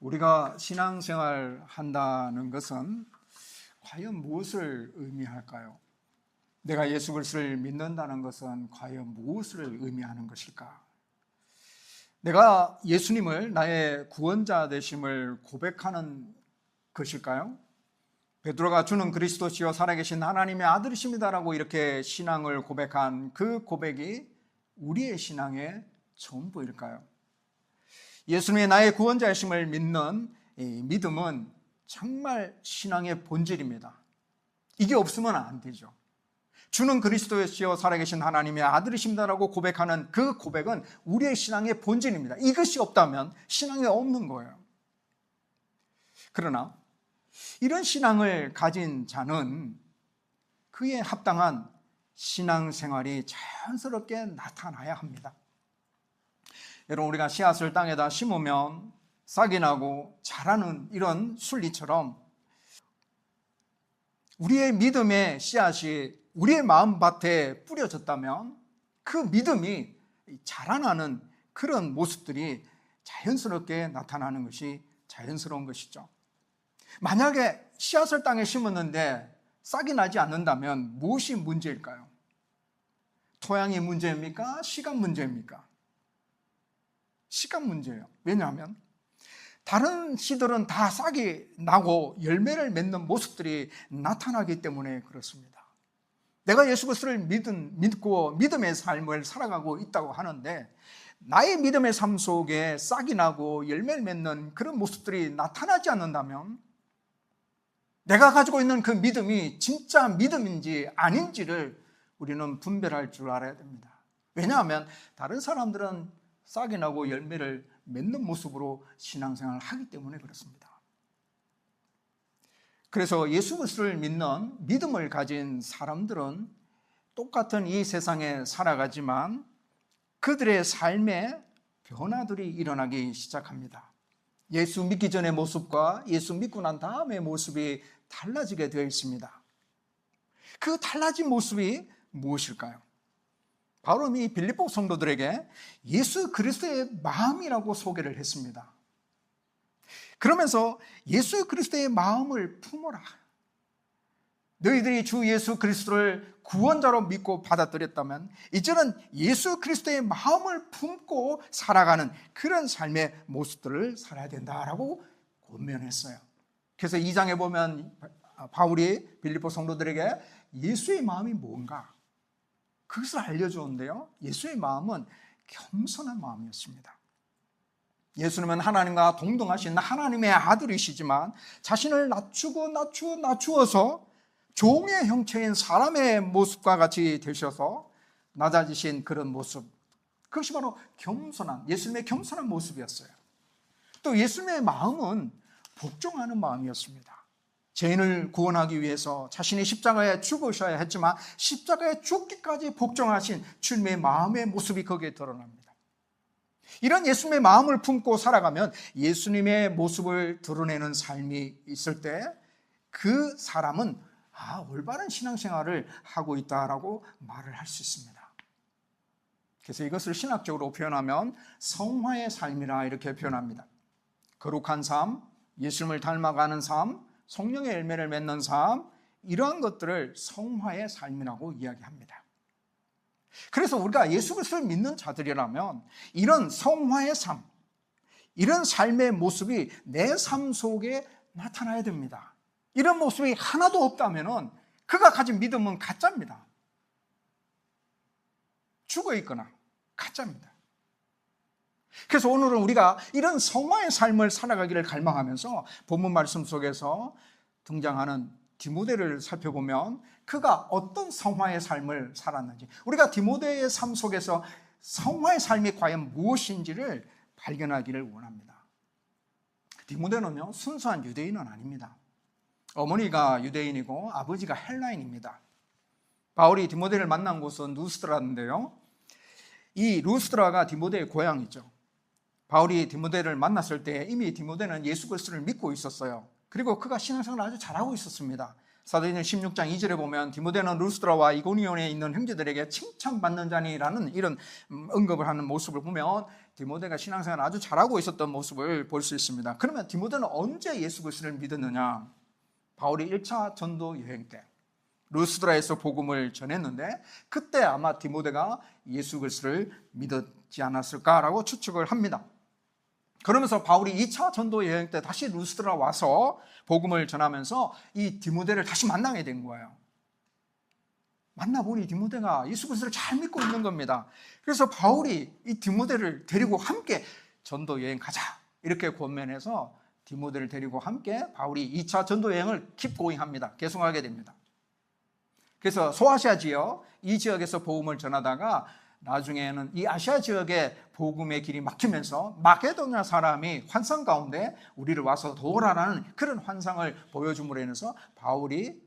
우리가 신앙생활 한다는 것은 과연 무엇을 의미할까요? 내가 예수 그리스도를 믿는다는 것은 과연 무엇을 의미하는 것일까? 내가 예수님을 나의 구원자 되심을 고백하는 것일까요? 베드로가 주는 그리스도시요 살아계신 하나님의 아들이십니다라고 이렇게 신앙을 고백한 그 고백이 우리의 신앙의 전부일까요? 예수님의 나의 구원자이심을 믿는 이 믿음은 정말 신앙의 본질입니다. 이게 없으면 안 되죠. 주는 그리스도시요 살아계신 하나님의 아들이십니다라고 고백하는 그 고백은 우리의 신앙의 본질입니다. 이것이 없다면 신앙이 없는 거예요. 그러나 이런 신앙을 가진 자는 그에 합당한 신앙생활이 자연스럽게 나타나야 합니다. 여러분, 우리가 씨앗을 땅에다 심으면 싹이 나고 자라는 이런 순리처럼 우리의 믿음의 씨앗이 우리의 마음밭에 뿌려졌다면 그 믿음이 자라나는 그런 모습들이 자연스럽게 나타나는 것이 자연스러운 것이죠. 만약에 씨앗을 땅에 심었는데 싹이 나지 않는다면 무엇이 문제일까요? 토양이 문제입니까? 시간 문제입니까? 시간 문제예요. 왜냐하면 다른 씨들은 다 싹이 나고 열매를 맺는 모습들이 나타나기 때문에 그렇습니다. 내가 예수 그리스도를 믿고 믿음의 삶을 살아가고 있다고 하는데 나의 믿음의 삶 속에 싹이 나고 열매를 맺는 그런 모습들이 나타나지 않는다면 내가 가지고 있는 그 믿음이 진짜 믿음인지 아닌지를 우리는 분별할 줄 알아야 됩니다. 왜냐하면 다른 사람들은 싹이 나고 열매를 맺는 모습으로 신앙생활을 하기 때문에 그렇습니다. 그래서 예수 그리스도를 믿는 믿음을 가진 사람들은 똑같은 이 세상에 살아가지만 그들의 삶에 변화들이 일어나기 시작합니다. 예수 믿기 전의 모습과 예수 믿고 난 다음의 모습이 달라지게 되어 있습니다. 그 달라진 모습이 무엇일까요? 바로 이 빌립보 성도들에게 예수 그리스도의 마음이라고 소개를 했습니다. 그러면서 예수 그리스도의 마음을 품어라. 너희들이 주 예수 그리스도를 구원자로 믿고 받아들였다면 이제는 예수 그리스도의 마음을 품고 살아가는 그런 삶의 모습들을 살아야 된다라고 권면했어요. 그래서 2장에 보면 바울이 빌립보 성도들에게 예수의 마음이 뭔가 그것을 알려주는데요. 예수의 마음은 겸손한 마음이었습니다. 예수님은 하나님과 동등하신 하나님의 아들이시지만 자신을 낮추어서 종의 형체인 사람의 모습과 같이 되셔서 낮아지신 그런 모습, 그것이 바로 겸손한, 예수님의 겸손한 모습이었어요. 또 예수님의 마음은 복종하는 마음이었습니다. 죄인을 구원하기 위해서 자신이 십자가에 죽으셔야 했지만 십자가에 죽기까지 복종하신 주님의 마음의 모습이 거기에 드러납니다. 이런 예수님의 마음을 품고 살아가면 예수님의 모습을 드러내는 삶이 있을 때 그 사람은 올바른 신앙생활을 하고 있다라고 말을 할 수 있습니다. 그래서 이것을 신학적으로 표현하면 성화의 삶이라 이렇게 표현합니다. 거룩한 삶, 예수님을 닮아가는 삶, 성령의 열매를 맺는 삶, 이러한 것들을 성화의 삶이라고 이야기합니다. 그래서 우리가 예수 그리스도를 믿는 자들이라면 이런 성화의 삶, 이런 삶의 모습이 내 삶 속에 나타나야 됩니다. 이런 모습이 하나도 없다면 그가 가진 믿음은 가짜입니다. 죽어있거나 가짜입니다. 그래서 오늘은 우리가 이런 성화의 삶을 살아가기를 갈망하면서 본문 말씀 속에서 등장하는 디모데를 살펴보면 그가 어떤 성화의 삶을 살았는지, 우리가 디모데의 삶 속에서 성화의 삶이 과연 무엇인지를 발견하기를 원합니다. 디모데는요, 순수한 유대인은 아닙니다. 어머니가 유대인이고 아버지가 헬라인입니다. 바울이 디모데를 만난 곳은 루스드라인데요, 이 루스드라가 디모데의 고향이죠. 바울이 디모데를 만났을 때 이미 디모데는 예수 그리스도를 믿고 있었어요. 그리고 그가 신앙생활을 아주 잘하고 있었습니다. 사도행전 16장 2절에 보면 디모데는 루스드라와 이고니온에 있는 형제들에게 칭찬받는 자니라는 이런 언급을 하는 모습을 보면 디모데가 신앙생활을 아주 잘하고 있었던 모습을 볼 수 있습니다. 그러면 디모데는 언제 예수 그리스도를 믿었느냐? 바울이 1차 전도 여행 때 루스드라에서 복음을 전했는데 그때 아마 디모데가 예수 그리스도를 믿었지 않았을까라고 추측을 합니다. 그러면서 바울이 2차 전도 여행 때 다시 루스드라 와서 복음을 전하면서 이 디모데를 다시 만나게 된 거예요. 만나보니 디모데가 예수 그리스도를 잘 믿고 있는 겁니다. 그래서 바울이 이 디모데를 데리고 함께 전도 여행 가자 이렇게 권면해서 디모데를 데리고 함께 바울이 2차 전도 여행을 킵고잉합니다. 계속하게 됩니다. 그래서 소아시아 지역, 이 지역에서 복음을 전하다가 나중에는 이 아시아 지역의 복음의 길이 막히면서 마게도냐 사람이 환상 가운데 우리를 와서 도우라라는 그런 환상을 보여줌으로 인해서 바울이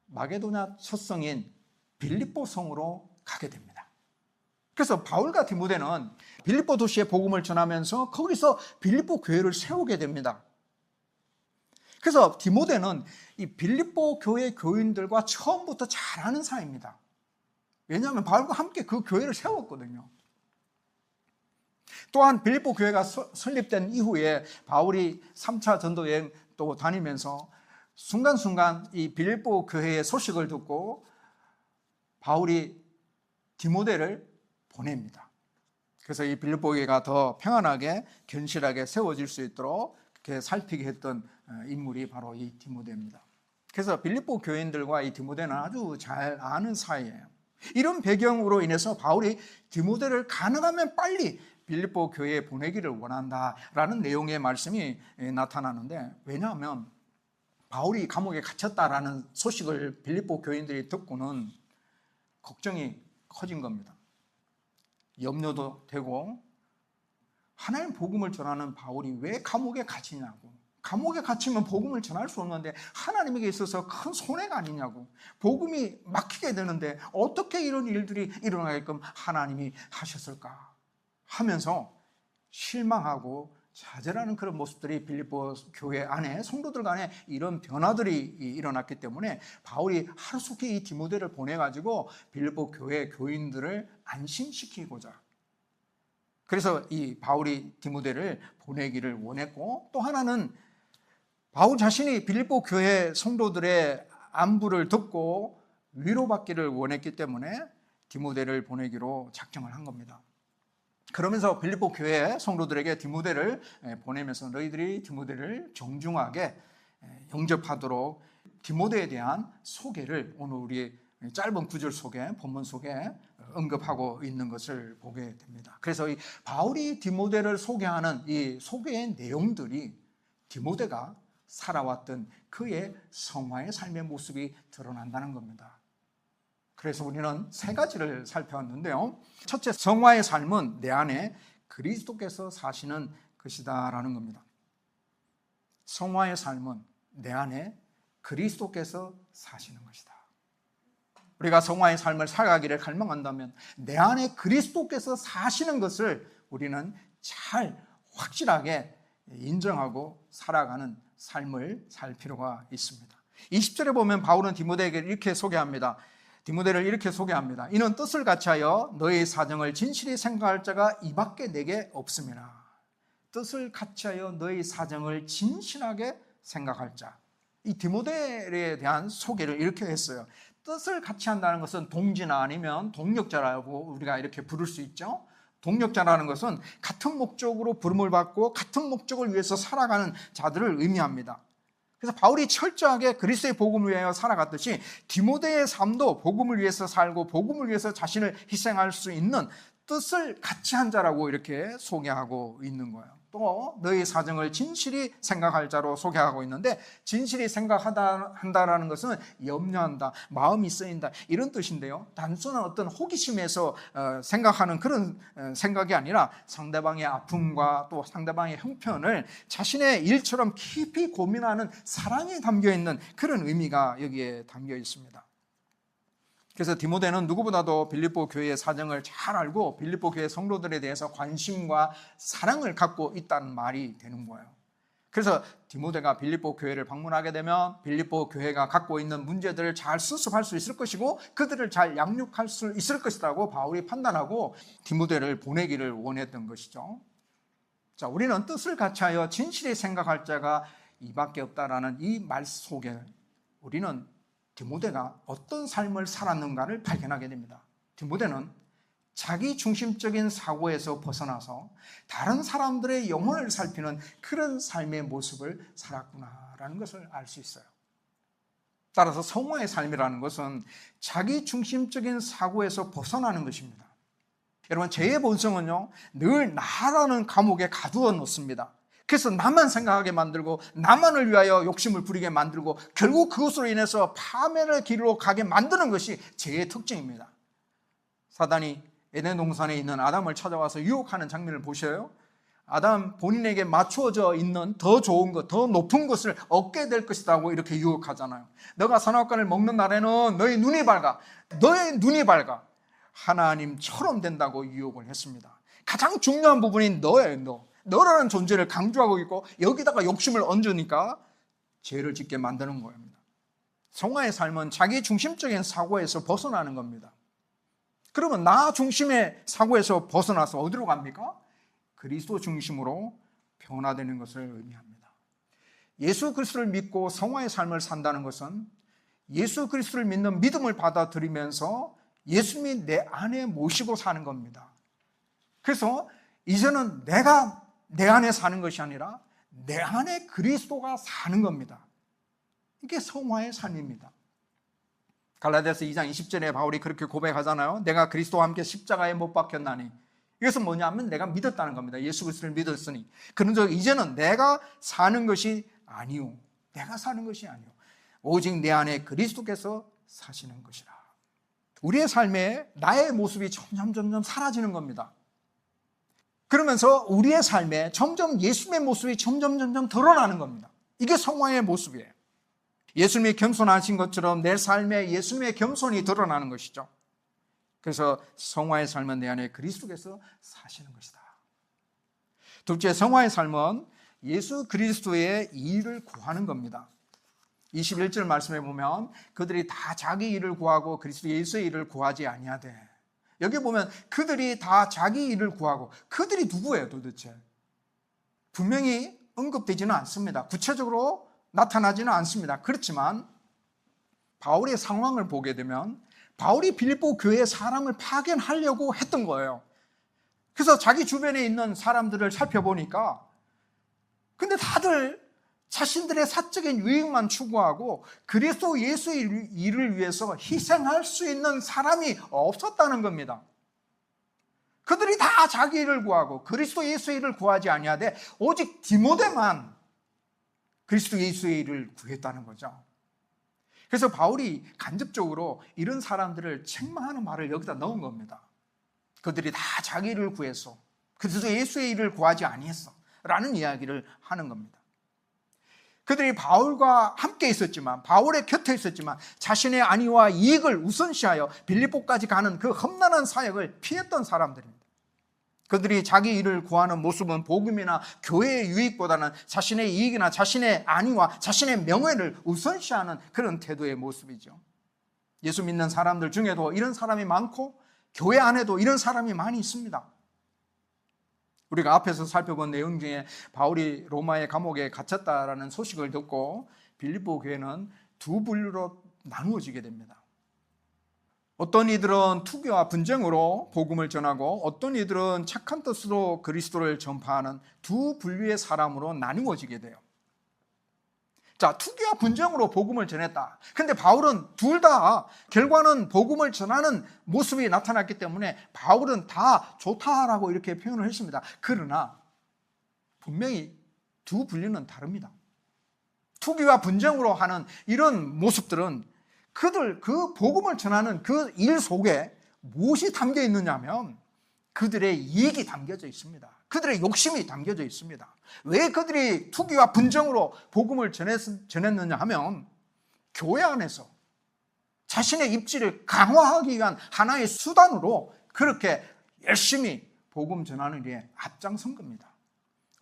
마게도냐 첫 성인 빌립보 성으로 가게 됩니다. 그래서 바울과 디모데는 빌립보 도시에 복음을 전하면서 거기서 빌립보 교회를 세우게 됩니다. 그래서 디모데는 이 빌립보 교회 교인들과 처음부터 잘 아는 사이입니다. 왜냐하면 바울과 함께 그 교회를 세웠거든요. 또한 빌립보 교회가 설립된 이후에 바울이 3차 전도 여행 또 다니면서 순간순간 이 빌립보 교회의 소식을 듣고 바울이 디모데를 보냅니다. 그래서 이 빌립보 교회가 더 평안하게 견실하게 세워질 수 있도록 그렇게 살피게 했던 인물이 바로 이 디모데입니다. 그래서 빌립보 교인들과 이 디모데는 아주 잘 아는 사이예요. 이런 배경으로 인해서 바울이 디모데를 가능하면 빨리 빌립보 교회에 보내기를 원한다라는 내용의 말씀이 나타나는데, 왜냐하면 바울이 감옥에 갇혔다라는 소식을 빌립보 교인들이 듣고는 걱정이 커진 겁니다. 염려도 되고, 하나님 복음을 전하는 바울이 왜 감옥에 갇히냐고, 감옥에 갇히면 복음을 전할 수 없는데 하나님에게 있어서 큰 손해가 아니냐고, 복음이 막히게 되는데 어떻게 이런 일들이 일어나게끔 하나님이 하셨을까 하면서 실망하고 좌절하는 그런 모습들이 빌립보 교회 안에, 성도들 간에 이런 변화들이 일어났기 때문에 바울이 하루속히 이 디모데를 보내가지고 빌립보 교회 교인들을 안심시키고자, 그래서 이 바울이 디모데를 보내기를 원했고, 또 하나는 바울 자신이 빌립보 교회 성도들의 안부를 듣고 위로받기를 원했기 때문에 디모데를 보내기로 작정을 한 겁니다. 그러면서 빌립보 교회 성도들에게 디모데를 보내면서 너희들이 디모데를 정중하게 영접하도록 디모데에 대한 소개를 오늘 우리 짧은 구절 속에, 본문 속에 언급하고 있는 것을 보게 됩니다. 그래서 이 바울이 디모데를 소개하는 이 소개의 내용들이 디모데가 살아왔던 그의 성화의 삶의 모습이 드러난다는 겁니다. 그래서 우리는 세 가지를 살펴봤는데요. 첫째, 성화의 삶은 내 안에 그리스도께서 사시는 것이다라는 겁니다. 성화의 삶은 내 안에 그리스도께서 사시는 것이다. 우리가 성화의 삶을 살아가기를 갈망한다면 내 안에 그리스도께서 사시는 것을 우리는 잘 확실하게 인정하고 살아가는 삶을 살 필요가 있습니다. 20절에 보면 바울은 디모데에게 이렇게 소개합니다. 디모데를 이렇게 소개합니다. 이는 뜻을 같이하여 너의 사정을 진실히 생각할 자가 이밖에 내게 없음이라. 뜻을 같이하여 너의 사정을 진실하게 생각할 자. 이 디모데에 대한 소개를 이렇게 했어요. 뜻을 같이 한다는 것은 동지나 아니면 동력자라고 우리가 이렇게 부를 수 있죠. 동력자라는 것은 같은 목적으로 부름을 받고 같은 목적을 위해서 살아가는 자들을 의미합니다. 그래서 바울이 철저하게 그리스도의 복음을 위하여 살아갔듯이 디모데의 삶도 복음을 위해서 살고 복음을 위해서 자신을 희생할 수 있는 뜻을 같이 한 자라고 이렇게 소개하고 있는 거예요. 또 너희 사정을 진실히 생각할 자로 소개하고 있는데, 진실히 생각한다라는 것은 염려한다, 마음이 쓰인다 이런 뜻인데요, 단순한 어떤 호기심에서 생각하는 그런 생각이 아니라 상대방의 아픔과 또 상대방의 형편을 자신의 일처럼 깊이 고민하는 사랑이 담겨있는 그런 의미가 여기에 담겨 있습니다. 그래서 디모데는 누구보다도 빌립보 교회의 사정을 잘 알고 빌립보 교회 성도들에 대해서 관심과 사랑을 갖고 있다는 말이 되는 거예요. 그래서 디모데가 빌립보 교회를 방문하게 되면 빌립보 교회가 갖고 있는 문제들을 잘 수습할 수 있을 것이고 그들을 잘 양육할 수 있을 것이라고 바울이 판단하고 디모데를 보내기를 원했던 것이죠. 자, 우리는 뜻을 같이하여 진실히 생각할 자가 이밖에 없다라는 이 말 속에 우리는 디모데가 어떤 삶을 살았는가를 발견하게 됩니다. 디모데는 자기 중심적인 사고에서 벗어나서 다른 사람들의 영혼을 살피는 그런 삶의 모습을 살았구나라는 것을 알 수 있어요. 따라서 성화의 삶이라는 것은 자기 중심적인 사고에서 벗어나는 것입니다. 여러분, 죄의 본성은요, 늘 나라는 감옥에 가두어 놓습니다. 그래서 나만 생각하게 만들고 나만을 위하여 욕심을 부리게 만들고 결국 그것으로 인해서 파멸의 길로 가게 만드는 것이 죄의 특징입니다. 사단이 에덴 동산에 있는 아담을 찾아와서 유혹하는 장면을 보셔요. 아담 본인에게 맞추어져 있는 더 좋은 것, 더 높은 것을 얻게 될 것이라고 이렇게 유혹하잖아요. 너가 선악과를 먹는 날에는 너의 눈이 밝아. 너의 눈이 밝아. 하나님처럼 된다고 유혹을 했습니다. 가장 중요한 부분인 너예요. 너라는 존재를 강조하고 있고 여기다가 욕심을 얹으니까 죄를 짓게 만드는 겁니다. 성화의 삶은 자기 중심적인 사고에서 벗어나는 겁니다. 그러면 나 중심의 사고에서 벗어나서 어디로 갑니까? 그리스도 중심으로 변화되는 것을 의미합니다. 예수 그리스도를 믿고 성화의 삶을 산다는 것은 예수 그리스도를 믿는 믿음을 받아들이면서 예수님이 내 안에 모시고 사는 겁니다. 그래서 이제는 내가 내 안에 사는 것이 아니라 내 안에 그리스도가 사는 겁니다. 이게 성화의 삶입니다. 갈라디아서 2장 20절에 바울이 그렇게 고백하잖아요. 내가 그리스도와 함께 십자가에 못 박혔나니. 이것은 뭐냐면 내가 믿었다는 겁니다. 예수 그리스도를 믿었으니. 그런즉 이제는 내가 사는 것이 아니오. 내가 사는 것이 아니오. 오직 내 안에 그리스도께서 사시는 것이라. 우리의 삶에 나의 모습이 점점 사라지는 겁니다. 그러면서 우리의 삶에 점점 예수님의 모습이 점점 드러나는 겁니다. 이게 성화의 모습이에요. 예수님이 겸손하신 것처럼 내 삶에 예수님의 겸손이 드러나는 것이죠. 그래서 성화의 삶은 내 안에 그리스도께서 사시는 것이다. 둘째, 성화의 삶은 예수 그리스도의 일을 구하는 겁니다. 21절 말씀에 보면 그들이 다 자기 일을 구하고 그리스도 예수의 일을 구하지 아니하되. 여기 보면 그들이 다 자기 일을 구하고, 그들이 누구예요 도대체? 분명히 언급되지는 않습니다. 구체적으로 나타나지는 않습니다. 그렇지만 바울의 상황을 보게 되면 바울이 빌립보 교회에 사람을 파견하려고 했던 거예요. 그래서 자기 주변에 있는 사람들을 살펴보니까 근데 다들 자신들의 사적인 유익만 추구하고 그리스도 예수의 일을 위해서 희생할 수 있는 사람이 없었다는 겁니다. 그들이 다 자기 일을 구하고 그리스도 예수의 일을 구하지 아니하되 오직 디모데만 그리스도 예수의 일을 구했다는 거죠. 그래서 바울이 간접적으로 이런 사람들을 책망하는 말을 여기다 넣은 겁니다. 그들이 다 자기 일을 구해서 그리스도 예수의 일을 구하지 아니했어 라는 이야기를 하는 겁니다. 그들이 바울과 함께 있었지만, 바울의 곁에 있었지만 자신의 안위와 이익을 우선시하여 빌립보까지 가는 그 험난한 사역을 피했던 사람들입니다. 그들이 자기 일을 구하는 모습은 복음이나 교회의 유익보다는 자신의 이익이나 자신의 안위와 자신의 명예를 우선시하는 그런 태도의 모습이죠. 예수 믿는 사람들 중에도 이런 사람이 많고 교회 안에도 이런 사람이 많이 있습니다. 우리가 앞에서 살펴본 내용 중에 바울이 로마의 감옥에 갇혔다라는 소식을 듣고 빌립보 교회는 두 분류로 나누어지게 됩니다. 어떤 이들은 투기와 분쟁으로 복음을 전하고 어떤 이들은 착한 뜻으로 그리스도를 전파하는 두 분류의 사람으로 나누어지게 돼요. 자, 투기와 분쟁으로 복음을 전했다. 근데 바울은 둘 다 결과는 복음을 전하는 모습이 나타났기 때문에 바울은 다 좋다라고 이렇게 표현을 했습니다. 그러나 분명히 두 분류는 다릅니다. 투기와 분쟁으로 하는 이런 모습들은 그들 그 복음을 전하는 그 일 속에 무엇이 담겨 있느냐면 그들의 이익이 담겨져 있습니다. 그들의 욕심이 담겨져 있습니다. 왜 그들이 투기와 분쟁으로 복음을 전했느냐 하면 교회 안에서 자신의 입지를 강화하기 위한 하나의 수단으로 그렇게 열심히 복음 전하는 일에 앞장선 겁니다.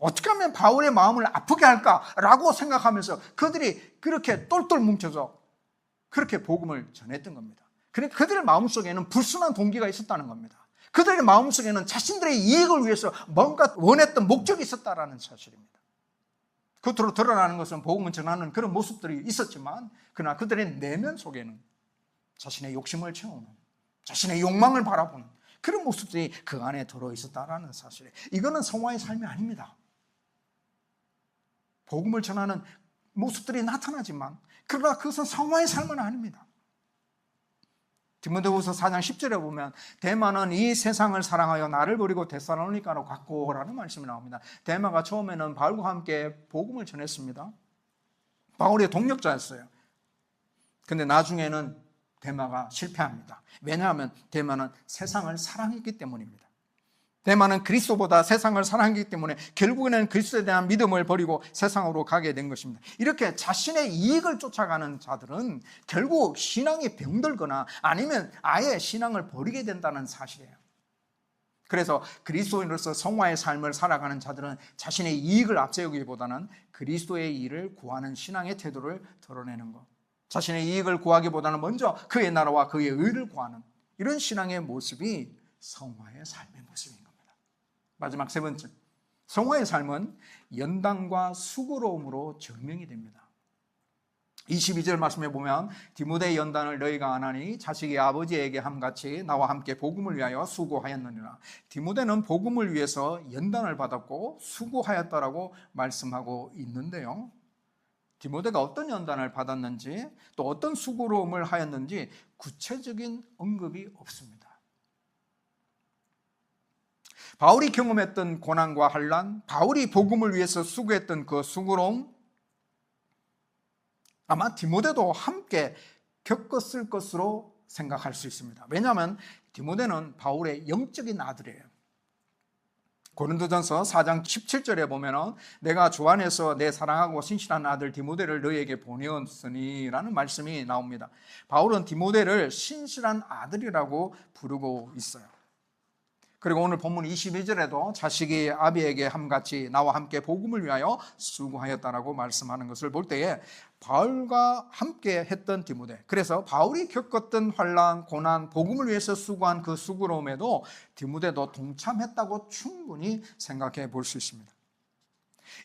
어떻게 하면 바울의 마음을 아프게 할까라고 생각하면서 그들이 그렇게 똘똘 뭉쳐서 그렇게 복음을 전했던 겁니다. 그러니까 그들의 마음속에는 불순한 동기가 있었다는 겁니다. 그들의 마음속에는 자신들의 이익을 위해서 뭔가 원했던 목적이 있었다는 사실입니다. 겉으로 드러나는 것은 복음을 전하는 그런 모습들이 있었지만, 그러나 그들의 내면 속에는 자신의 욕심을 채우는, 자신의 욕망을 바라보는 그런 모습들이 그 안에 들어있었다는 사실이에요. 이거는 성화의 삶이 아닙니다. 복음을 전하는 모습들이 나타나지만, 그러나 그것은 성화의 삶은 아닙니다. 디모데후서 4장 10절에 보면 데마는 이 세상을 사랑하여 나를 버리고 데살로니가로 갔고 라는 말씀이 나옵니다. 데마가 처음에는 바울과 함께 복음을 전했습니다. 바울의 동력자였어요. 근데 나중에는 데마가 실패합니다. 왜냐하면 데마는 세상을 사랑했기 때문입니다. 데마는 그리스도보다 세상을 사랑했기 때문에 결국에는 그리스도에 대한 믿음을 버리고 세상으로 가게 된 것입니다. 이렇게 자신의 이익을 쫓아가는 자들은 결국 신앙이 병들거나 아니면 아예 신앙을 버리게 된다는 사실이에요. 그래서 그리스도인으로서 성화의 삶을 살아가는 자들은 자신의 이익을 앞세우기보다는 그리스도의 일을 구하는 신앙의 태도를 드러내는 것, 자신의 이익을 구하기보다는 먼저 그의 나라와 그의 의를 구하는 이런 신앙의 모습이 성화의 삶의 모습입니다. 마지막 세 번째, 성화의 삶은 연단과 수고로움으로 증명이 됩니다. 22절 말씀에 보면 디모데의 연단을 너희가 안 하니 자식이 아버지에게 함같이 나와 함께 복음을 위하여 수고하였느니라. 디모데는 복음을 위해서 연단을 받았고 수고하였다라고 말씀하고 있는데요, 디모데가 어떤 연단을 받았는지 또 어떤 수고로움을 하였는지 구체적인 언급이 없습니다. 바울이 경험했던 고난과 환난, 바울이 복음을 위해서 수고했던 그 수고로움, 아마 디모데도 함께 겪었을 것으로 생각할 수 있습니다. 왜냐하면 디모데는 바울의 영적인 아들이에요. 고린도전서 4장 17절에 보면 내가 주 안에서 내 사랑하고 신실한 아들 디모데를 너희에게 보내었으니 라는 말씀이 나옵니다. 바울은 디모데를 신실한 아들이라고 부르고 있어요. 그리고 오늘 본문 22절에도 자식이 아비에게 함같이 나와 함께 복음을 위하여 수고하였다라고 말씀하는 것을 볼 때에 바울과 함께 했던 디모데, 그래서 바울이 겪었던 환난, 고난, 복음을 위해서 수고한 그 수고로움에도 디모데도 동참했다고 충분히 생각해 볼 수 있습니다.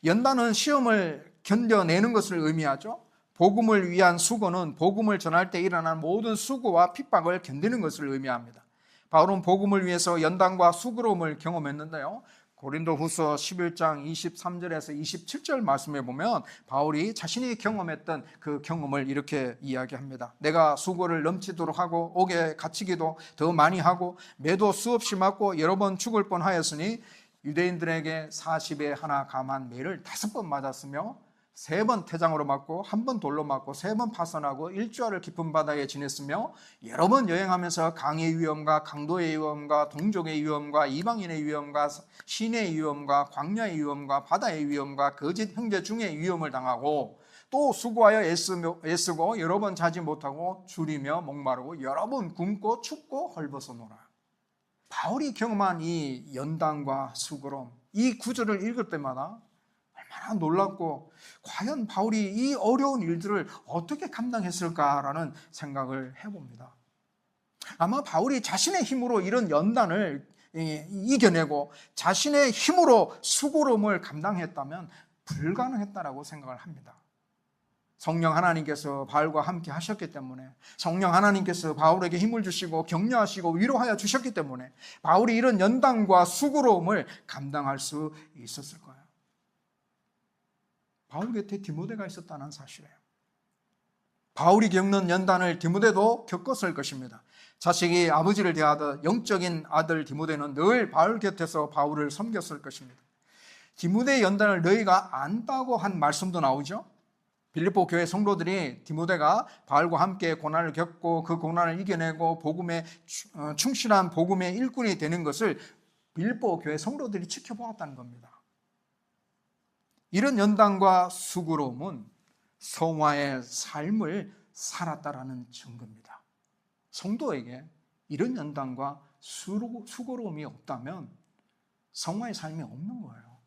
연단은 시험을 견뎌내는 것을 의미하죠. 복음을 위한 수고는 복음을 전할 때 일어난 모든 수고와 핍박을 견디는 것을 의미합니다. 바울은 복음을 위해서 연단과 수고로움을 경험했는데요, 고린도후서 11장 23절에서 27절 말씀에 보면 바울이 자신이 경험했던 그 경험을 이렇게 이야기합니다. 내가 수고를 넘치도록 하고 옥에 갇히기도 더 많이 하고 매도 수없이 맞고 여러 번 죽을 뻔하였으니 유대인들에게 40에 하나 감한 매를 5번 맞았으며 3번 태장으로 맞고 1번 돌로 맞고 3번 파선하고 일주일을 깊은 바다에 지냈으며 여러 번 여행하면서 강의 위험과 강도의 위험과 동족의 위험과 이방인의 위험과 시내의 위험과 광야의 위험과 바다의 위험과 거짓 형제 중의 위험을 당하고 또 수고하여 애쓰고 여러 번 자지 못하고 줄이며 목마르고 여러 번 굶고 춥고 헐벗어노라. 바울이 경험한 이 연단과 수고로움, 이 구절을 읽을 때마다 얼마나 놀랍고 과연 바울이 이 어려운 일들을 어떻게 감당했을까라는 생각을 해봅니다. 아마 바울이 자신의 힘으로 이런 연단을 이겨내고 자신의 힘으로 수고로움을 감당했다면 불가능했다라고 생각을 합니다. 성령 하나님께서 바울과 함께 하셨기 때문에, 성령 하나님께서 바울에게 힘을 주시고 격려하시고 위로하여 주셨기 때문에 바울이 이런 연단과 수고로움을 감당할 수 있었을 거예요. 바울 곁에 디모데가 있었다는 사실이에요. 바울이 겪는 연단을 디모데도 겪었을 것입니다. 자식이 아버지를 대하듯 영적인 아들 디모데는 늘 바울 곁에서 바울을 섬겼을 것입니다. 디모데의 연단을 너희가 안다고 한 말씀도 나오죠. 빌립보 교회 성도들이 디모데가 바울과 함께 고난을 겪고 그 고난을 이겨내고 복음에 충실한 복음의 일꾼이 되는 것을 빌립보 교회 성도들이 지켜보았다는 겁니다. 이런 연단과 수고로움은 성화의 삶을 살았다라는 증거입니다. 성도에게 이런 연단과 수고로움이 없다면 성화의 삶이 없는 거예요.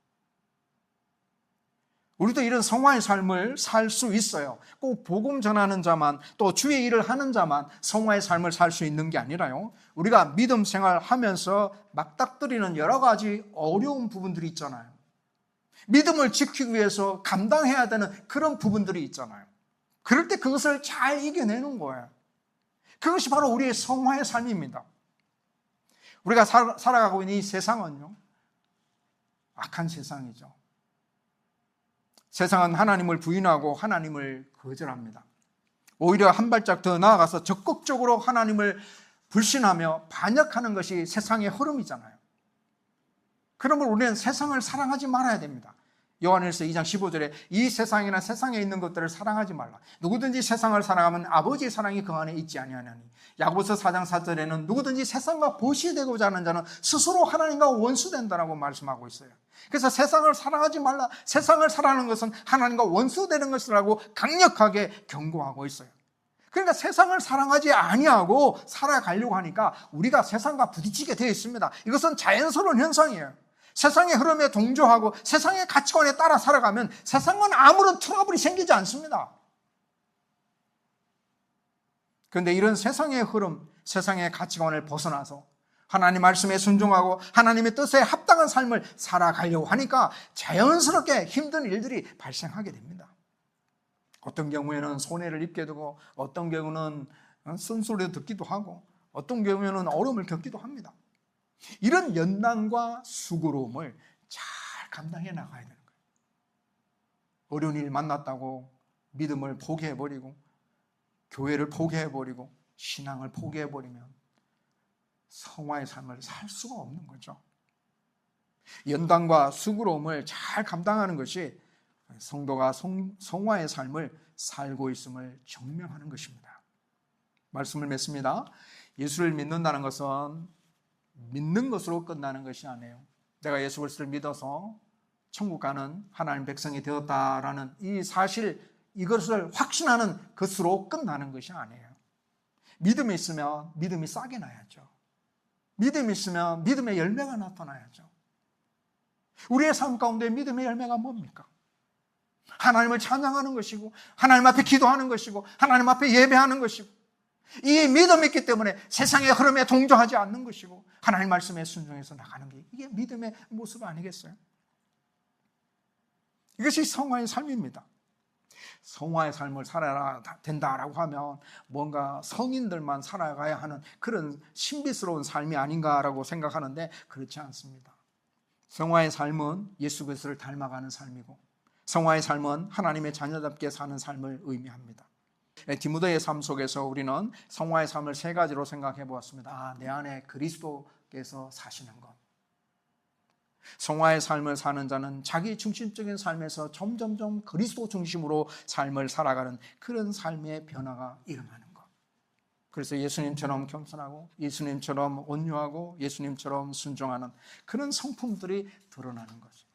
우리도 이런 성화의 삶을 살 수 있어요. 꼭 복음 전하는 자만, 또 주의 일을 하는 자만 성화의 삶을 살 수 있는 게 아니라요, 우리가 믿음 생활하면서 맞닥뜨리는 여러 가지 어려운 부분들이 있잖아요. 믿음을 지키기 위해서 감당해야 되는 그런 부분들이 있잖아요. 그럴 때 그것을 잘 이겨내는 거예요. 그것이 바로 우리의 성화의 삶입니다. 우리가 살아가고 있는 이 세상은요, 악한 세상이죠. 세상은 하나님을 부인하고 하나님을 거절합니다. 오히려 한 발짝 더 나아가서 적극적으로 하나님을 불신하며 반역하는 것이 세상의 흐름이잖아요. 그러므로 우리는 세상을 사랑하지 말아야 됩니다. 요한일서 2장 15절에 이 세상이나 세상에 있는 것들을 사랑하지 말라. 누구든지 세상을 사랑하면 아버지의 사랑이 그 안에 있지 아니하나니. 야고보서 4장 4절에는 누구든지 세상과 보시되고자 하는 자는 스스로 하나님과 원수된다라고 말씀하고 있어요. 그래서 세상을 사랑하지 말라. 세상을 사랑하는 것은 하나님과 원수되는 것이라고 강력하게 경고하고 있어요. 그러니까 세상을 사랑하지 아니하고 살아가려고 하니까 우리가 세상과 부딪히게 되어 있습니다. 이것은 자연스러운 현상이에요. 세상의 흐름에 동조하고 세상의 가치관에 따라 살아가면 세상은 아무런 트러블이 생기지 않습니다. 그런데 이런 세상의 흐름, 세상의 가치관을 벗어나서 하나님 말씀에 순종하고 하나님의 뜻에 합당한 삶을 살아가려고 하니까 자연스럽게 힘든 일들이 발생하게 됩니다. 어떤 경우에는 손해를 입게 되고, 어떤 경우는 쓴소리를 듣기도 하고, 어떤 경우에는 어려움을 겪기도 합니다. 이런 연단과 수고로움을 잘 감당해 나가야 되는 거예요. 어려운 일 만났다고 믿음을 포기해버리고, 교회를 포기해버리고, 신앙을 포기해버리면 성화의 삶을 살 수가 없는 거죠. 연단과 수고로움을 잘 감당하는 것이 성도가 성화의 삶을 살고 있음을 증명하는 것입니다. 말씀을 맺습니다. 예수를 믿는다는 것은 믿는 것으로 끝나는 것이 아니에요. 내가 예수 그리스도를 믿어서 천국 가는 하나님 백성이 되었다라는 이 사실, 이것을 확신하는 것으로 끝나는 것이 아니에요. 믿음이 있으면 믿음이 싹이 나야죠. 믿음이 있으면 믿음의 열매가 나타나야죠. 우리의 삶 가운데 믿음의 열매가 뭡니까? 하나님을 찬양하는 것이고, 하나님 앞에 기도하는 것이고, 하나님 앞에 예배하는 것이고, 이 믿음이 있기 때문에 세상의 흐름에 동조하지 않는 것이고, 하나님 말씀에 순종해서 나가는 게, 이게 믿음의 모습 아니겠어요? 이것이 성화의 삶입니다. 성화의 삶을 살아야 된다라고 하면 뭔가 성인들만 살아가야 하는 그런 신비스러운 삶이 아닌가라고 생각하는데, 그렇지 않습니다. 성화의 삶은 예수 그리스도를 닮아가는 삶이고, 성화의 삶은 하나님의 자녀답게 사는 삶을 의미합니다. 디모데의 삶 속에서 우리는 성화의 삶을 세 가지로 생각해 보았습니다. 내 안에 그리스도께서 사시는 것. 성화의 삶을 사는 자는 자기 중심적인 삶에서 점점점 그리스도 중심으로 삶을 살아가는 그런 삶의 변화가 일어나는 것. 그래서 예수님처럼 겸손하고, 예수님처럼 온유하고, 예수님처럼 순종하는 그런 성품들이 드러나는 거죠.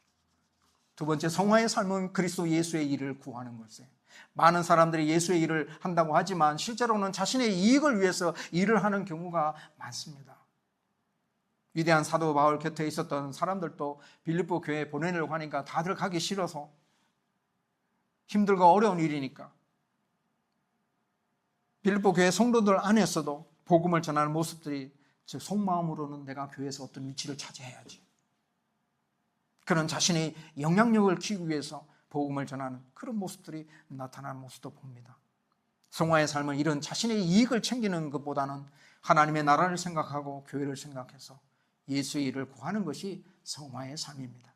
두 번째, 성화의 삶은 그리스도 예수의 일을 구하는 것이에요. 많은 사람들이 예수의 일을 한다고 하지만 실제로는 자신의 이익을 위해서 일을 하는 경우가 많습니다. 위대한 사도 바울 곁에 있었던 사람들도 빌립보 교회에 보내려고 하니까 다들 가기 싫어서, 힘들고 어려운 일이니까 빌립보 교회 성도들 안에서도 복음을 전하는 모습들이, 즉 속마음으로는 내가 교회에서 어떤 위치를 차지해야지, 그런 자신의 영향력을 키우기 위해서 복음을 전하는 그런 모습들이 나타나는 모습도 봅니다. 성화의 삶은 이런 자신의 이익을 챙기는 것보다는 하나님의 나라를 생각하고 교회를 생각해서 예수의 일을 구하는 것이 성화의 삶입니다.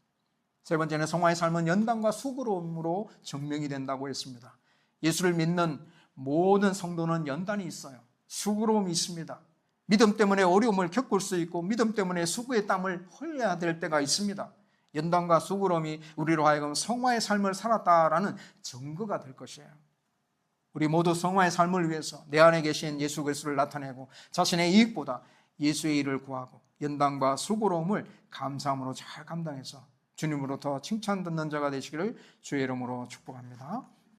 세 번째는 성화의 삶은 연단과 수고로움으로 증명이 된다고 했습니다. 예수를 믿는 모든 성도는 연단이 있어요. 수고로움이 있습니다. 믿음 때문에 어려움을 겪을 수 있고, 믿음 때문에 수고의 땀을 흘려야 될 때가 있습니다. 연단과 수고로움이 우리로 하여금 성화의 삶을 살았다라는 증거가 될 것이에요. 우리 모두 성화의 삶을 위해서 내 안에 계신 예수 그리스도를 나타내고, 자신의 이익보다 예수의 일을 구하고, 연단과 수고로움을 감사함으로 잘 감당해서 주님으로부터 칭찬 듣는 자가 되시기를 주의 이름으로 축복합니다.